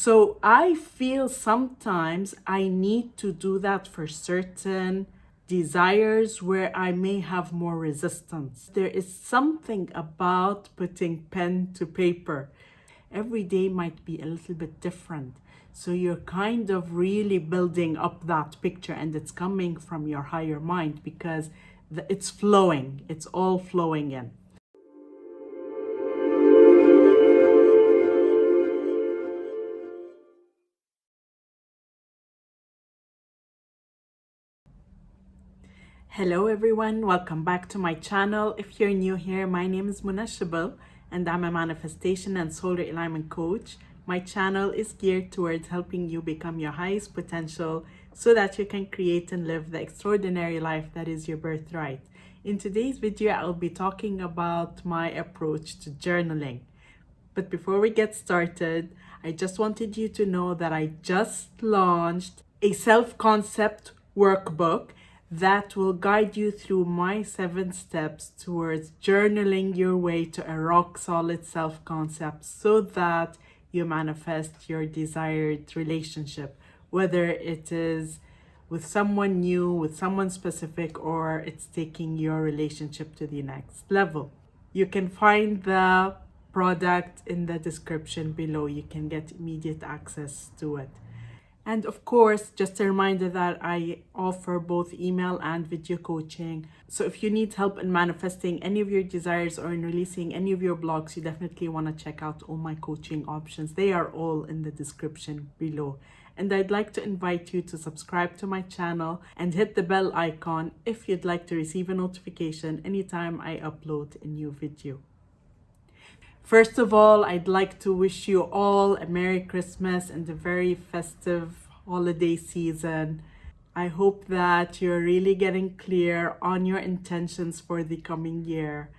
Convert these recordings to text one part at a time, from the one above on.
So I feel sometimes I need to do that for certain desires where I may have more resistance. There is something about putting pen to paper. Every day might be a little bit different. So you're kind of really building up that picture, and it's coming from your higher mind because it's flowing. It's all flowing in. Hello everyone, welcome back to my channel. If you're new here, my name is Irresistible and I'm a manifestation and soul realignment coach. My channel is geared towards helping you become your highest potential so that you can create and live the extraordinary life that is your birthright. In today's video, I'll be talking about my approach to journaling. But before we get started, I just wanted you to know that I just launched a self-concept workbook that will guide you through my 7 steps towards journaling your way to a rock-solid self-concept so that you manifest your desired relationship, whether it is with someone new, with someone specific, or it's taking your relationship to the next level. You can find the product in the description below. You can get immediate access to it. And of course, just a reminder that I offer both email and video coaching. So if you need help in manifesting any of your desires or in releasing any of your blocks, you definitely want to check out all my coaching options. They are all in the description below. And I'd like to invite you to subscribe to my channel and hit the bell icon if you'd like to receive a notification anytime I upload a new video. First of all, I'd like to wish you all a Merry Christmas and a very festive holiday season. I hope that you're really getting clear on your intentions for the coming year.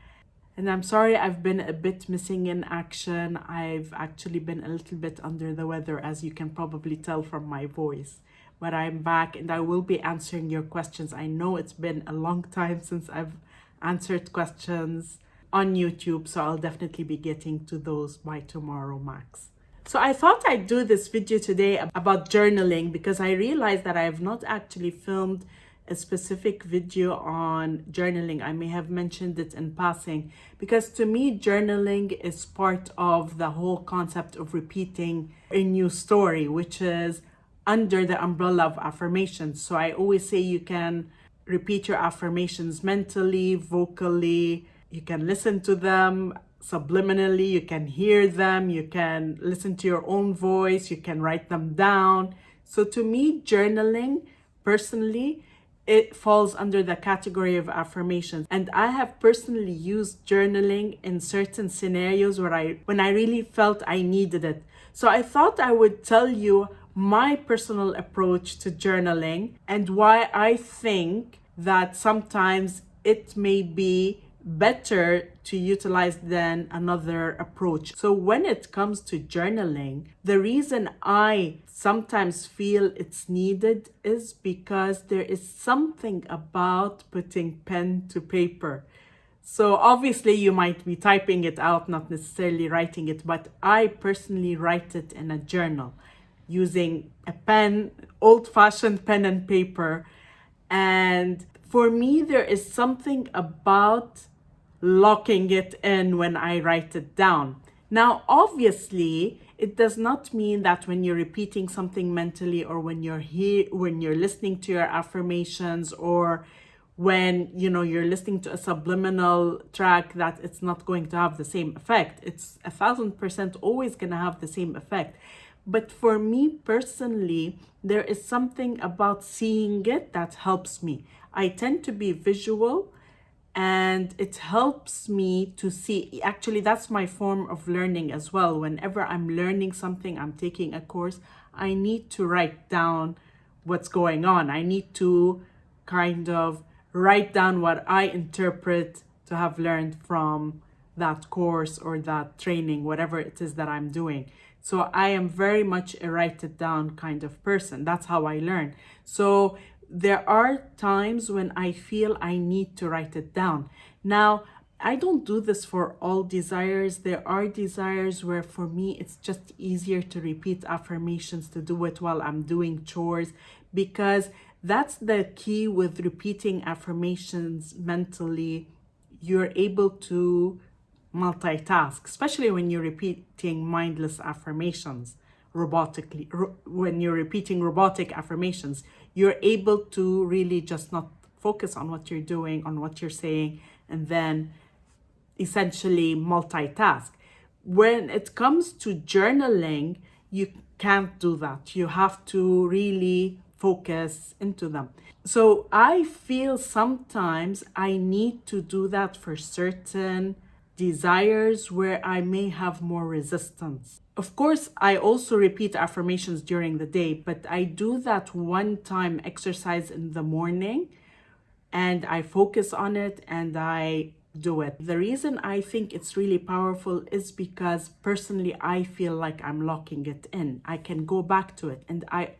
And I'm sorry I've been a bit missing in action. I've actually been a little bit under the weather, as you can probably tell from my voice. But I'm back and I will be answering your questions. I know it's been a long time since I've answered questions on YouTube, so I'll definitely be getting to those by tomorrow max. So I thought I'd do this video today about journaling because I realized that I have not actually filmed a specific video on journaling. I may have mentioned it in passing because to me, journaling is part of the whole concept of repeating a new story, which is under the umbrella of affirmations. So I always say you can repeat your affirmations mentally, vocally. You can listen to them subliminally, you can hear them, you can listen to your own voice, you can write them down. So to me, journaling, personally, it falls under the category of affirmations. And I have personally used journaling in certain scenarios when I really felt I needed it. So I thought I would tell you my personal approach to journaling and why I think that sometimes it may be better to utilize than another approach. So when it comes to journaling, the reason I sometimes feel it's needed is because there is something about putting pen to paper. So obviously you might be typing it out, not necessarily writing it, but I personally write it in a journal using a pen, old-fashioned pen and paper. And for me, there is something about locking it in when I write it down. Now, obviously, it does not mean that when you're repeating something mentally or when you're listening to your affirmations or when you're listening to a subliminal track that it's not going to have the same effect. It's 1,000% always going to have the same effect. But for me personally, there is something about seeing it that helps me. I tend to be visual and it helps me to see. Actually, that's my form of learning as well. Whenever I'm learning something, I'm taking a course, I need to write down what's going on. I need to kind of write down what I interpret to have learned from that course or that training, whatever it is that I'm doing. So I am very much a write it down kind of person. That's how I learn. So there are times when I feel I need to write it down. Now, I don't do this for all desires. There are desires where for me it's just easier to repeat affirmations, to do it while I'm doing chores, because that's the key with repeating affirmations mentally. You're able to multitask, especially when you're repeating mindless affirmations robotically. When you're repeating robotic affirmations, you're able to really just not focus on what you're doing, on what you're saying, and then essentially multitask. When it comes to journaling, you can't do that. You have to really focus into them. So I feel sometimes I need to do that for certain desires where I may have more resistance. Of course, I also repeat affirmations during the day, but I do that one time exercise in the morning and I focus on it and I do it. The reason I think it's really powerful is because personally I feel like I'm locking it in. I can go back to it, and I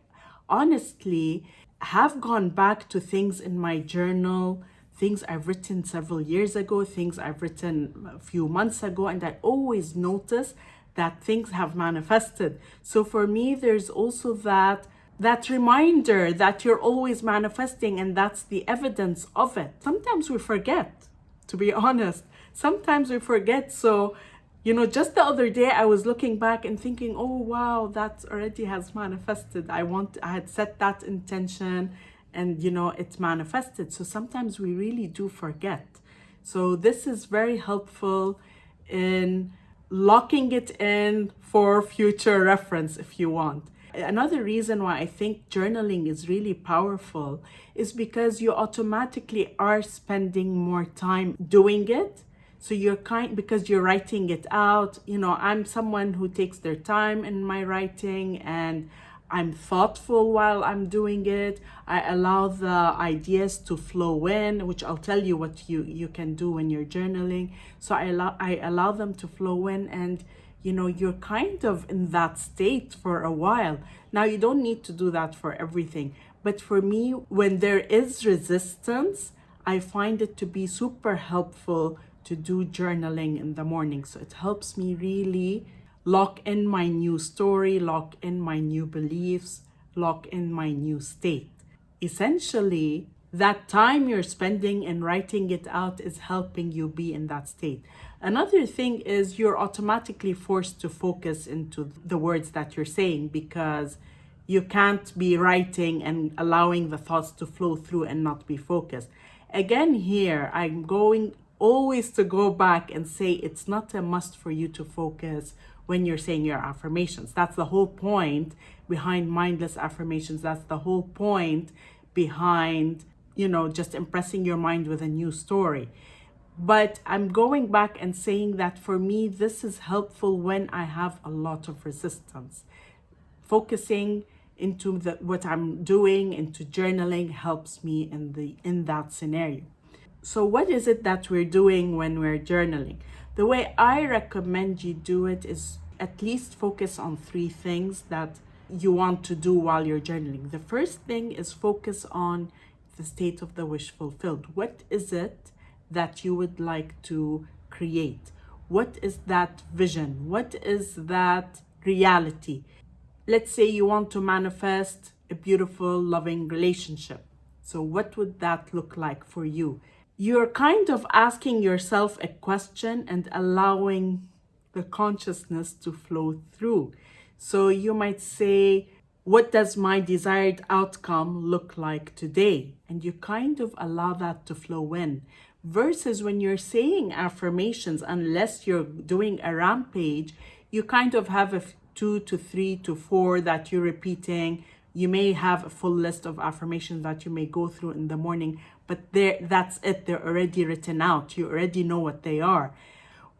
honestly have gone back to things in my journal, things I've written several years ago, things I've written a few months ago, and I always notice that things have manifested. So for me, there's also that reminder that you're always manifesting, and that's the evidence of it. Sometimes we forget, to be honest. Sometimes we forget. So, just the other day I was looking back and thinking, oh wow, that already has manifested. I had set that intention and it manifested. So sometimes we really do forget. So this is very helpful in locking it in for future reference if you want. Another reason why I think journaling is really powerful is because you automatically are spending more time doing it. So because you're writing it out. I'm someone who takes their time in my writing, and I'm thoughtful while I'm doing it. I allow the ideas to flow in, which I'll tell you what you can do when you're journaling. So I allow them to flow in, and you're kind of in that state for a while. Now, you don't need to do that for everything. But for me, when there is resistance, I find it to be super helpful to do journaling in the morning. So it helps me really lock in my new story, lock in my new beliefs, lock in my new state. Essentially, that time you're spending in writing it out is helping you be in that state. Another thing is you're automatically forced to focus into the words that you're saying, because you can't be writing and allowing the thoughts to flow through and not be focused. Again, here, I'm going always to go back and say it's not a must for you to focus when you're saying your affirmations. That's the whole point behind mindless affirmations. That's the whole point behind just impressing your mind with a new story. But I'm going back and saying that for me, this is helpful when I have a lot of resistance. Focusing into what I'm doing, into journaling, helps me in that scenario. So what is it that we're doing when we're journaling? The way I recommend you do it is at least focus on 3 things that you want to do while you're journaling. The first thing is focus on the state of the wish fulfilled. What is it that you would like to create? What is that vision? What is that reality? Let's say you want to manifest a beautiful, loving relationship. So what would that look like for you? You're kind of asking yourself a question and allowing the consciousness to flow through. So you might say, what does my desired outcome look like today? And you kind of allow that to flow in. Versus when you're saying affirmations, unless you're doing a rampage, you kind of have 2 to 3 to 4 that you're repeating. You may have a full list of affirmations that you may go through in the morning, but that's it. They're already written out. You already know what they are.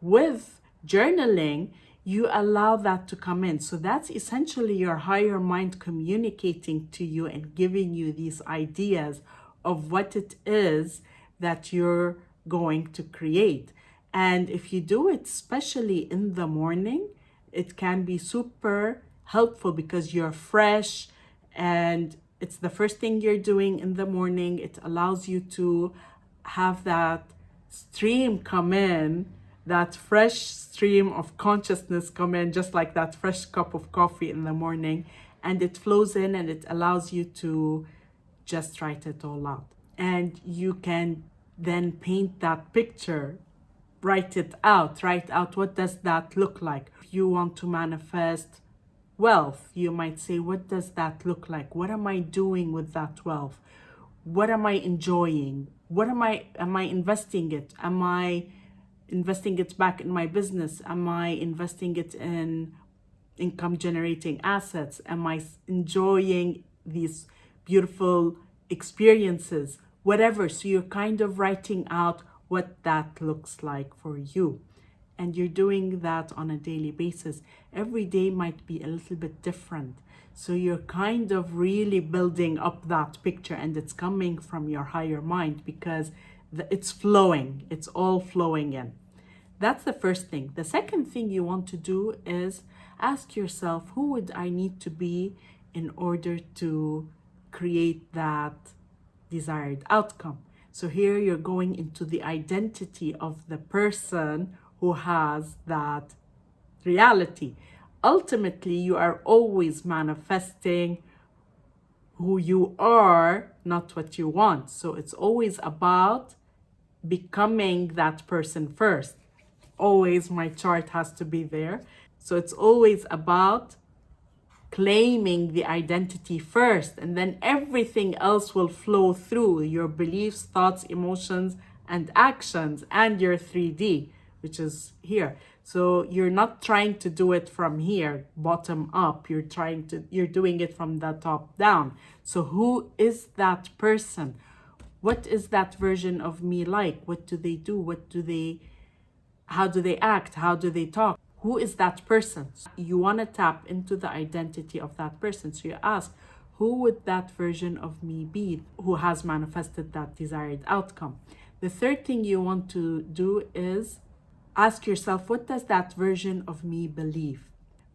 With journaling, you allow that to come in. So that's essentially your higher mind communicating to you and giving you these ideas of what it is that you're going to create. And if you do it, especially in the morning, it can be super helpful because you're fresh and it's the first thing you're doing in the morning. It allows you to have that stream come in, that fresh stream of consciousness come in, just like that fresh cup of coffee in the morning, and it flows in and it allows you to just write it all out. And you can then paint that picture, write out what does that look like. If you want to manifest wealth, you might say, what does that look like? What am I doing with that wealth? What am I enjoying? What am I investing it? Am I investing it back in my business? Am I investing it in income generating assets? Am I enjoying these beautiful experiences? Whatever. So you're kind of writing out what that looks like for you. And you're doing that on a daily basis. Every day might be a little bit different. So you're kind of really building up that picture, and it's coming from your higher mind because it's flowing. It's all flowing in. That's the first thing. The second thing you want to do is ask yourself, who would I need to be in order to create that desired outcome? So here you're going into the identity of the person who has that reality. Ultimately, you are always manifesting who you are, not what you want. So it's always about becoming that person first. Always my chart has to be there. So it's always about claiming the identity first, and then everything else will flow through your beliefs, thoughts, emotions, and actions, and your 3D, which is here. So you're not trying to do it from here, bottom up. You're doing it from the top down. So who is that person? What is that version of me like? What do they do? How do they act? How do they talk? Who is that person? You want to tap into the identity of that person. So you ask, who would that version of me be who has manifested that desired outcome? The third thing you want to do is ask yourself, what does that version of me believe?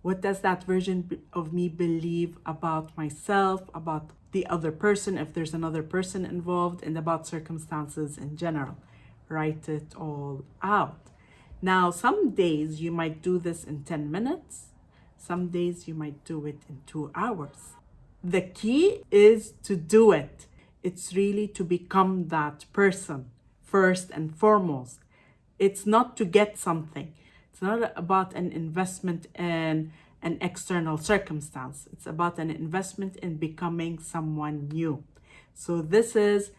What does that version of me believe about myself, about the other person, if there's another person involved, and about circumstances in general? Write it all out. Now, some days you might do this in 10 minutes. Some days you might do it in 2 hours. The key is to do it. It's really to become that person first and foremost. It's not to get something. It's not about an investment in an external circumstance. It's about an investment in becoming someone new. So this is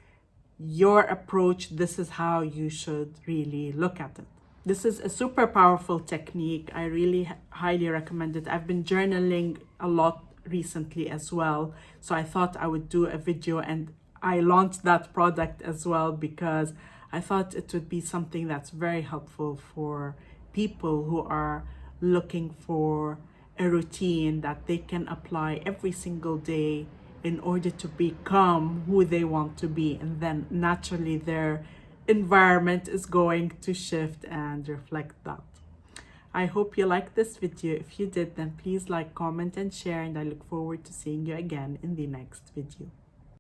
your approach. This is how you should really look at it. This is a super powerful technique. I really highly recommend it. I've been journaling a lot recently as well. So I thought I would do a video, and I launched that product as well because I thought it would be something that's very helpful for people who are looking for a routine that they can apply every single day in order to become who they want to be. And then naturally their environment is going to shift and reflect that. I hope you liked this video. If you did, then please like, comment, and share, and I look forward to seeing you again in the next video.